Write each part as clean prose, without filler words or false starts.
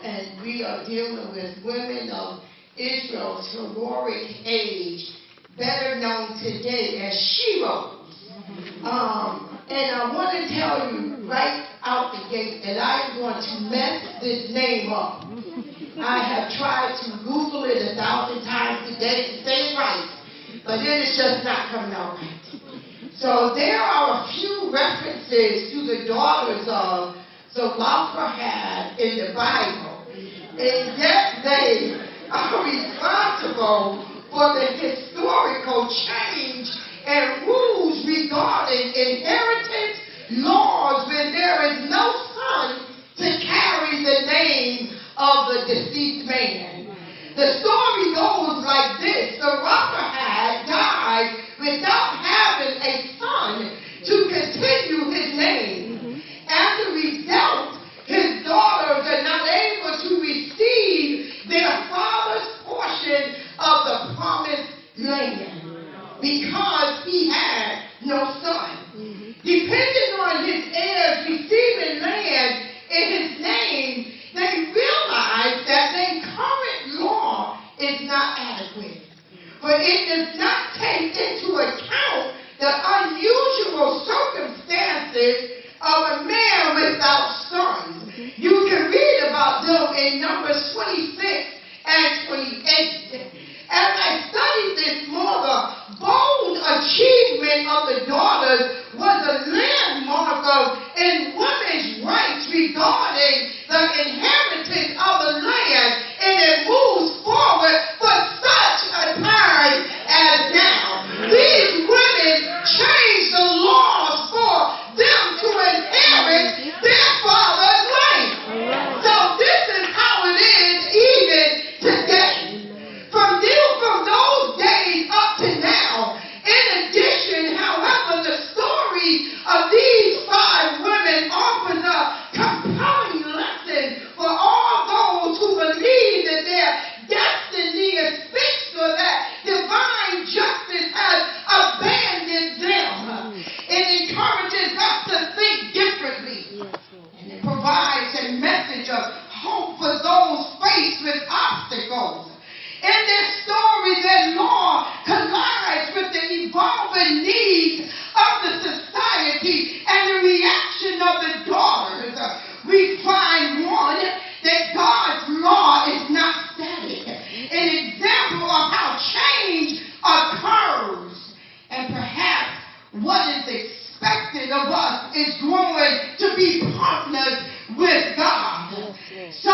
and we are dealing with women of Israel's heroic age, better known today as sheroes. And I want to tell you right out the gate that I am going to mess this name up. I have tried to Google it 1,000 times today to say it right, but then it's just not coming out right. So there are a few references to the daughters of Zelophehad in the Bible, and yet they are responsible for the historical change and rules regarding inheritance laws when there is no son to carry the name of the deceased man. The story goes like this: Zelophehad died without having a son to continue his name. As a result, his daughters are not able to receive their father's portion of the promised land because he had no son. Depending on his heirs receiving land in his name, they realize that their current law is not adequate. But it does not take into account the unusual circumstances of a man without sons. You can read about them in Numbers 26 and 28. As I studied this more, the bold achievement of the daughters was a landmark of in women's rights regarding the inheritance of the land, and it moves forward for such a time as now. These women changed the laws for them to inherit their father's land. So this is how it is even today. From those days up to now. In addition, however, the story of these 5 women offers a compelling lesson for all those who believe that their destiny is fixed or that divine justice has abandoned them. It encourages us to think differently. And it provides a message of hope for those faced with obstacles. In this story, their law collides with the evolving needs of the society and the reaction of the daughters. We find, one, that God's law is not static, an example of how change occurs, and perhaps what is expected of us is growing to be partners with God. So,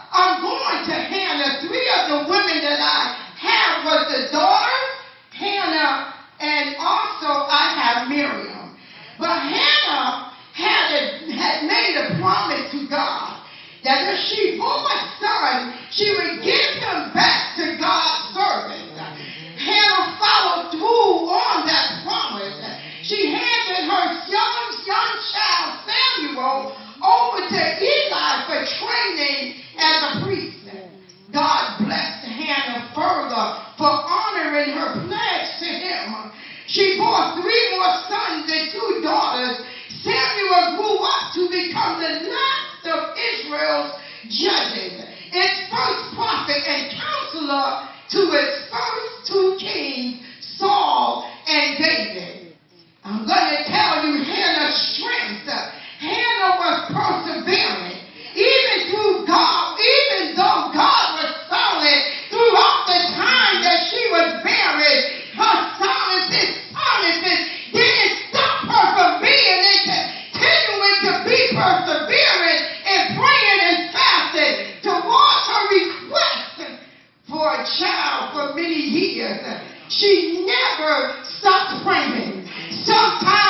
I'm going to Hannah. 3 of the women that I have was the daughters, Hannah, and also I have Miriam. But Hannah had made a promise to God that if she bore a son, she would give him back to God's servant. Hannah followed through on that promise. She handed her young child Samuel over to Eli for training as a priest. God blessed Hannah further for honoring her pledge to him. She bore 3 more sons and 2 daughters. Samuel grew up to become the last of Israel's judges, its first prophet and counselor to its first 2 kings, Saul and David. I'm going to tell you Hannah's strength. Hannah was perseverant. Even though God was silent throughout the time that she was barren, her promises didn't stop her from being and continuing to be perseverant and praying and fasting towards her request for a child for many years. She never stopped praying. Sometimes